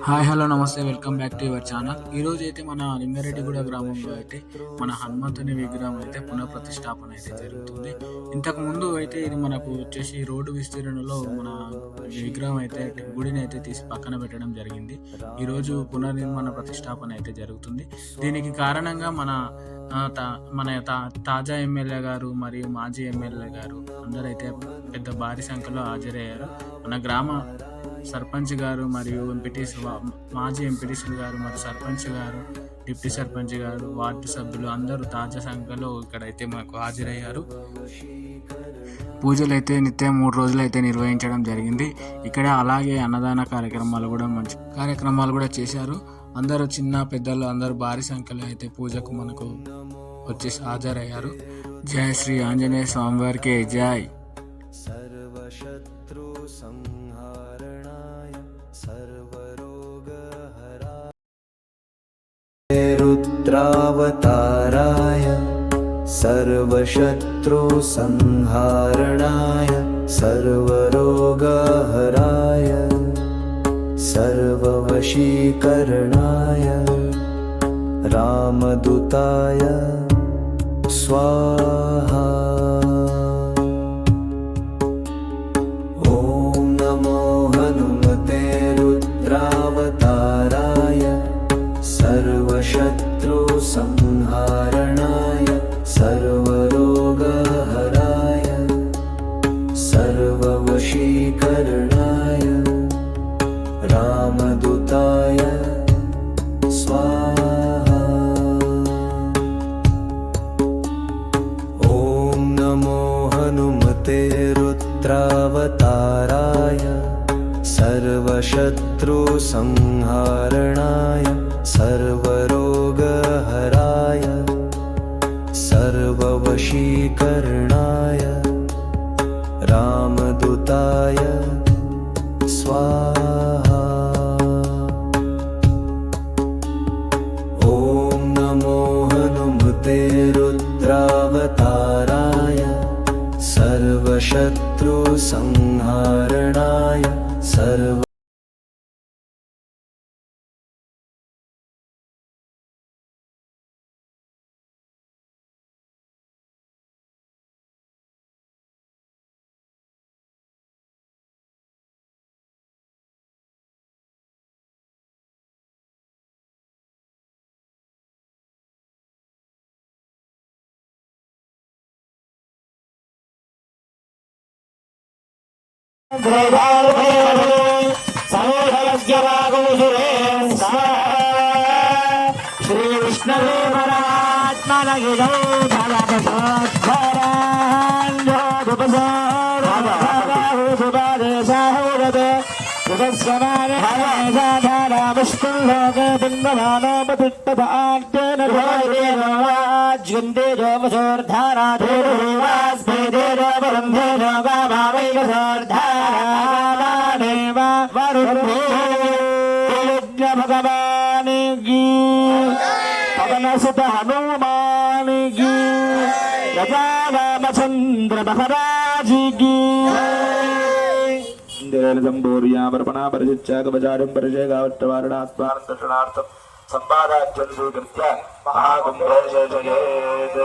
Hi hello నమస్తే, welcome back to your channel. ఈరోజు అయితే మన లింగారెడ్డిగూడ గ్రామంలో అయితే మన హనుమంతుని విగ్రహం అయితే పునఃప్రతిష్టాపన అయితే జరుగుతుంది. ఇంతకుముందు అయితే ఇది మనకు వచ్చేసి రోడ్డు విస్తీర్ణంలో మన విగ్రహం అయితే గుడిని అయితే తీసి పక్కన పెట్టడం జరిగింది. ఈరోజు పునర్నిర్మాణ ప్రతిష్టాపన అయితే జరుగుతుంది. దీనికి కారణంగా తాజా ఎమ్మెల్యే గారు మరియు మాజీ ఎమ్మెల్యే గారు అందరైతే పెద్ద భారీ సంఖ్యలో హాజరయ్యారు. మన గ్రామ సర్పంచ్ గారు మరియు మాజీ ఎంపీటీసీలు గారు మరియు సర్పంచ్ గారు, డిప్యూటీ సర్పంచ్ గారు, వార్డు సభ్యులు అందరూ తాజా సంఖ్యలో ఇక్కడైతే మాకు హాజరయ్యారు. పూజలు అయితే నిత్యం 3 రోజులు అయితే నిర్వహించడం జరిగింది. ఇక్కడ అలాగే అన్నదాన మంచి కార్యక్రమాలు కూడా చేశారు. అందరూ చిన్న పెద్దలు అందరూ భారీ సంఖ్యలో అయితే పూజకు మనకు వచ్చేసి హాజరయ్యారు. జై శ్రీ ఆంజనేయ స్వామి వారికి జై. सर्वशत्रु संहारणाय सर्वरोगहराय रुद्रावताराय सर्वशत्रु संहारणाय सर्वरोगहराय सर्ववशीकरणाय रामदूताय स्वाहा. रुद्रावताराय सर्वशत्रु संहारणाय सर्वरोगहराय सर्ववशीकरणाय रामदूताय स्वाहा. ॐ नमो हनुमते रुद्रावताराय सर्वशत्रु संहारणाय सर्वरोगहराय सर्ववशीकरणाय रामदूताय स्वाहा. ॐ नमो हनुमते रुद्रावताराय सर्वशत्रु संहारणाय सर्व श्री विष्णवे परमात्मने भगवान की पवन सुत हनुमान की गजा रामचंद्र महाराज की संपूर्यापर्पणा परिचित्याग बजारं परिचयगावट्टवारणात्मानन्दर्शनार्थं सम्पादाख्यं स्वीकृत्य महाकुम्भे जयेत्.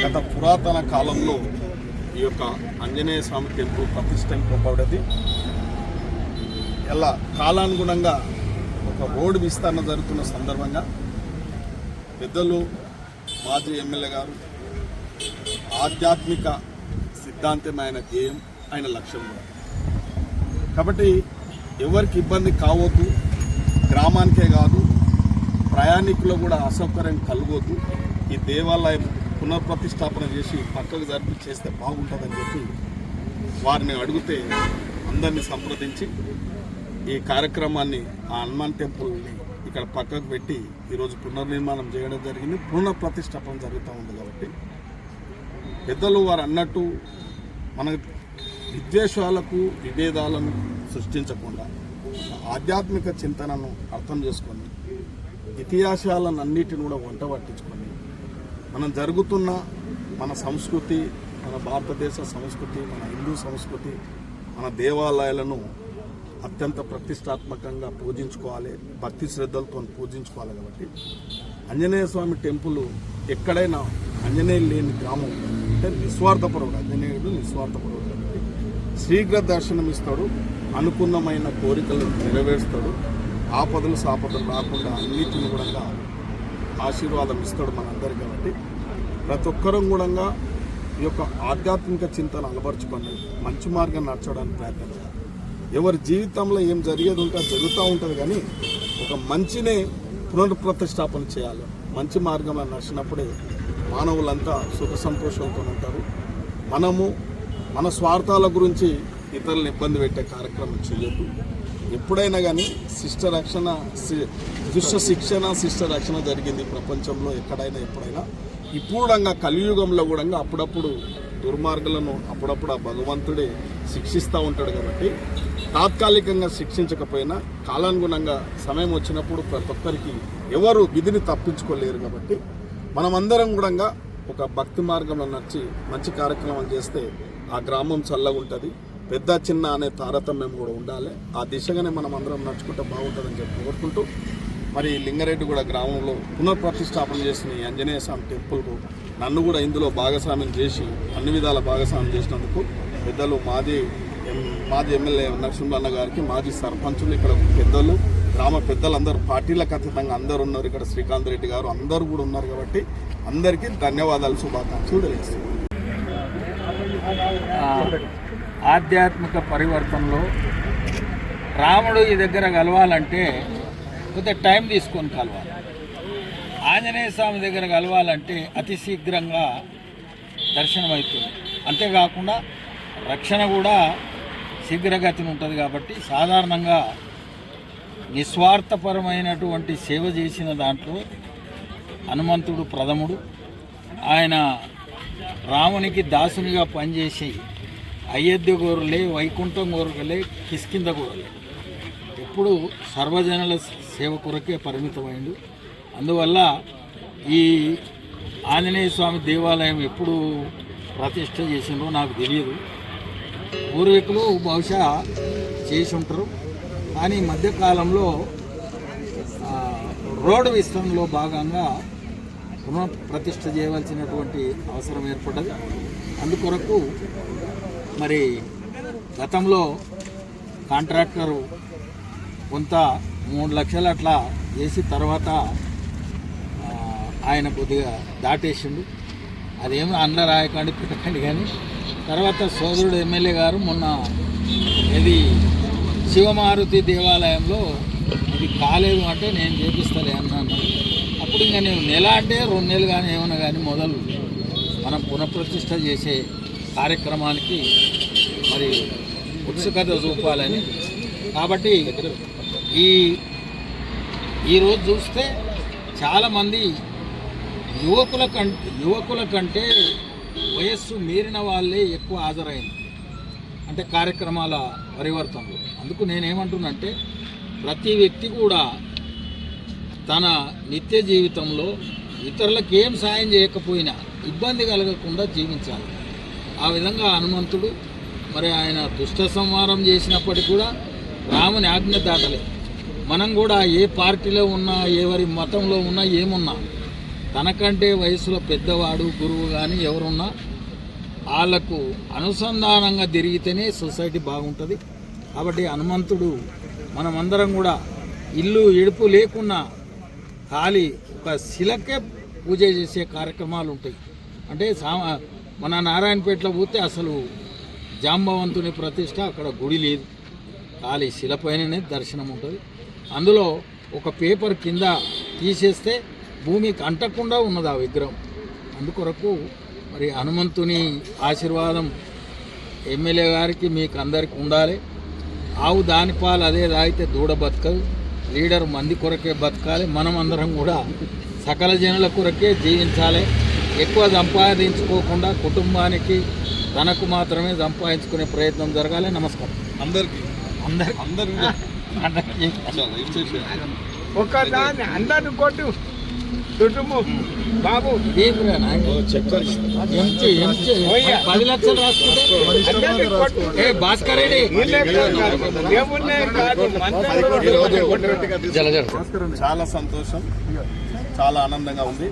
గత పురాతన కాలంలో ఈ యొక్క ఆంజనేయ స్వామి టెంపుల్ ప్రతిష్ఠింపబడ్డది. ఇలా కాలానుగుణంగా ఒక రోడ్డు విస్తరణ జరుగుతున్న సందర్భంగా పెద్దలు మాజీ ఎమ్మెల్యే గారు ఆధ్యాత్మిక సిద్ధాంతం ఆయన ధ్యేయం, ఆయన లక్ష్యం కూడా. కాబట్టి ఎవరికి ఇబ్బంది కావద్దు, గ్రామానికే కాదు ప్రయాణికులు కూడా అసౌకర్యం కలగొద్దు, ఈ దేవాలయం పునఃప్రతిష్టాపన చేసి పక్కకు జరిపి చేస్తే బాగుంటుందని చెప్పి వారిని అడిగితే అందరినీ సంప్రదించి ఈ కార్యక్రమాన్ని ఆ హనుమాన్ టెంపుల్ని ఇక్కడ పక్కకు పెట్టి ఈరోజు పునర్నిర్మాణం చేయడం జరిగింది. పునఃప్రతిష్టాపన జరుగుతూ ఉంది. కాబట్టి పెద్దలు వారు అన్నట్టు మన విద్వేషాలకు విభేదాలను సృష్టించకుండా ఆధ్యాత్మిక చింతనను అర్థం చేసుకొని ఇతిహాసాలను అన్నిటిని కూడా వంట పట్టించుకొని మనం జరుగుతున్న మన సంస్కృతి, మన భారతదేశ సంస్కృతి, మన హిందూ సంస్కృతి, మన దేవాలయాలను అత్యంత ప్రతిష్టాత్మకంగా పూజించుకోవాలి, భక్తి శ్రద్ధలతో పూజించుకోవాలి. కాబట్టి ఆంజనేయ స్వామి టెంపుల్ ఎక్కడైనా ఆంజనేయులు లేని గ్రామం అంటే నిస్వార్థపరుడు, ఆంజనేయుడు నిస్వార్థపరుడు. కాబట్టి శీఘ్ర దర్శనం ఇస్తాడు, అనుకున్నమైన కోరికలు నెరవేరుస్తాడు, ఆపదలు సాపదలు రాకుండా అన్నిటిని కూడా ఆశీర్వాదం ఇస్తాడు మనందరికీ. కాబట్టి ప్రతి ఒక్కరం కూడా ఈ యొక్క ఆధ్యాత్మిక చింతన అలవరుచుకొని మంచి మార్గం నడచడానికి ప్రయత్నం చేయాలి. ఎవరి జీవితంలో ఏం జరిగేది ఉంటే జరుగుతూ ఉంటుంది, కానీ ఒక మంచినే పునఃప్రతిష్టాపన చేయాలి. మంచి మార్గంలో నడిచినప్పుడే మానవులంతా సుఖ సంతోషంతో ఉంటారు. మనము మన స్వార్థాల గురించి ఇతరులను ఇబ్బంది పెట్టే కార్యక్రమం చేయొద్దు. ఎప్పుడైనా కానీ దుష్ట శిక్షణ శిష్ట రక్షణ జరిగింది ప్రపంచంలో ఎక్కడైనా ఎప్పుడైనా. ఇప్పుడు కలియుగంలో కూడా అప్పుడప్పుడు దుర్మార్గులను అప్పుడప్పుడు ఆ భగవంతుడే శిక్షిస్తూ ఉంటాడు. కాబట్టి తాత్కాలికంగా శిక్షించకపోయినా కాలానుగుణంగా సమయం వచ్చినప్పుడు ప్రతి ఒక్కరికి ఎవరు విధిని తప్పించుకోలేరు. కాబట్టి మనమందరం కూడా ఒక భక్తి మార్గంలో నడిచి మంచి కార్యక్రమం చేస్తే ఆ గ్రామం చల్లగా ఉంటుంది. పెద్ద చిన్న అనే తారతమ్యం కూడా ఉండాలి. ఆ దిశగానే మనం అందరం నడుచుకుంటే బాగుంటుందని చెప్పి కోరుకుంటూ, మరి లింగారెడ్డిగూడ గ్రామంలో పునఃప్రతిష్టాపన చేసిన ఈ ఆంజనేయ స్వామి టెంపుల్కు నన్ను కూడా ఇందులో భాగస్వామ్యం చేసి అన్ని విధాల భాగస్వామ్యం చేసినందుకు పెద్దలు మాజీ ఎమ్మెల్యే నరసింహన్న గారికి, మాజీ సర్పంచులు, ఇక్కడ పెద్దలు, గ్రామ పెద్దలందరూ పార్టీలకు అతీతంగా అందరూ ఉన్నారు. ఇక్కడ శ్రీకాంత్ రెడ్డి గారు అందరూ కూడా ఉన్నారు. కాబట్టి అందరికీ ధన్యవాదాలు, శుభాకాంక్షలు తెలియజేస్తున్నాను. ఆధ్యాత్మిక పరివర్తనలో రాముడు ఈ దగ్గర కలవాలంటే కొంత టైం తీసుకొని కలవాలి. ఆంజనేయ స్వామి దగ్గర కలవాలంటే అతి శీఘ్రంగా దర్శనమవుతుంది. అంతేకాకుండా రక్షణ కూడా శీఘ్రగతిని ఉంటుంది. కాబట్టి సాధారణంగా నిస్వార్థపరమైనటువంటి సేవ చేసిన దాంట్లో హనుమంతుడు ప్రథముడు. ఆయన రామునికి దాసునిగా పనిచేసి అయోధ్య గోరులే, వైకుంఠం గోరులే, కిష్కింద గోరులే ఎప్పుడు సర్వజనుల సేవ కొరకే పరిమితమైండు. అందువల్ల ఈ ఆంజనేయ స్వామి దేవాలయం ఎప్పుడు ప్రతిష్ఠ చేసిండ్రో నాకు తెలియదు. పూర్వీకులు బహుశా చేసి ఉంటారు. కానీ మధ్యకాలంలో రోడ్డు విస్తరణలో భాగంగా పునఃప్రతిష్ఠ చేయవలసినటువంటి అవసరం ఏర్పడ్డది. అందుకొరకు మరి గతంలో కాంట్రాక్టరు కొంత 3 లక్షలు అట్లా చేసి తర్వాత ఆయన కొద్దిగా దాటేసిండు. అదేమో అండ్ల రాయకండి పెట్టకండి. కానీ తర్వాత సోదరుడు ఎమ్మెల్యే గారు మొన్న ఇది శివమారుతి దేవాలయంలో ఇది కాలేదు అంటే నేను చేపిస్తాలే అన్నాను. అప్పుడు ఇంకా నేను నెల అంటే 2 నెలలు కానీ ఏమన్నా కానీ మొదలు మనం పునఃప్రతిష్ఠ చేసే కార్యక్రమానికి మరి ఉత్సుకత చూపాలని. కాబట్టి ఈరోజు చూస్తే చాలామంది యువకుల కంటే వయస్సు మీరిన వాళ్ళే ఎక్కువ హాజరైంది అంటే కార్యక్రమాల పరివర్తనలో. అందుకు నేనేమంటున్నంటే ప్రతి వ్యక్తి కూడా తన నిత్య జీవితంలో ఇతరులకు ఏం సాయం చేయకపోయినా ఇబ్బంది కలగకుండా జీవించాలి. ఆ విధంగా హనుమంతుడు మరి ఆయన దుష్ట సంహారం చేసినప్పటికీ కూడా రాముని ఆజ్ఞ దాటలే. మనం కూడా ఏ పార్టీలో ఉన్నా, ఎవరి మతంలో ఉన్నా, ఏమున్నా తనకంటే వయసులో పెద్దవాడు గురువు కానీ ఎవరున్నా వాళ్ళకు అనుసంధానంగా తిరిగితేనే సొసైటీ బాగుంటుంది. కాబట్టి హనుమంతుడు మనమందరం కూడా ఇల్లు ఎడుపు లేకున్నా ఖాళీ ఒక శిలకే పూజ చేసే కార్యక్రమాలు ఉంటాయి. అంటే మన నారాయణపేటలో పోతే అసలు జాంబవంతుని ప్రతిష్ట, అక్కడ గుడి లేదు, ఖాళీ శిలపైననే దర్శనం ఉంటుంది. అందులో ఒక పేపర్ కింద తీసేస్తే భూమికి అంటకుండా ఉన్నది ఆ విగ్రహం. అందుకొరకు మరి హనుమంతుని ఆశీర్వాదం ఎమ్మెల్యే గారికి మీకు అందరికి ఉండాలి. ఆవు దాని పాలు అదే తాగితే దూడ బతకదు, లీడర్ మంది కొరకే బతకాలి. మనం అందరం కూడా సకల జనుల కొరకే జీవించాలి. ఎక్కువ సంపాదించుకోకుండా కుటుంబానికి తనకు మాత్రమే సంపాదించుకునే ప్రయత్నం జరగాలి. నమస్కారం అందరికీ అందరికి అందరికీ ఒకదాన్ని అందరిని కొట్టు కుటుంబం బాబు ఎంచి 10 లక్షలు రాసుకుంటే ఏ భాస్కర్ రెడ్డి ఏమున్నాయి కాదు చాలా సంతోషం, చాలా ఆనందంగా ఉంది.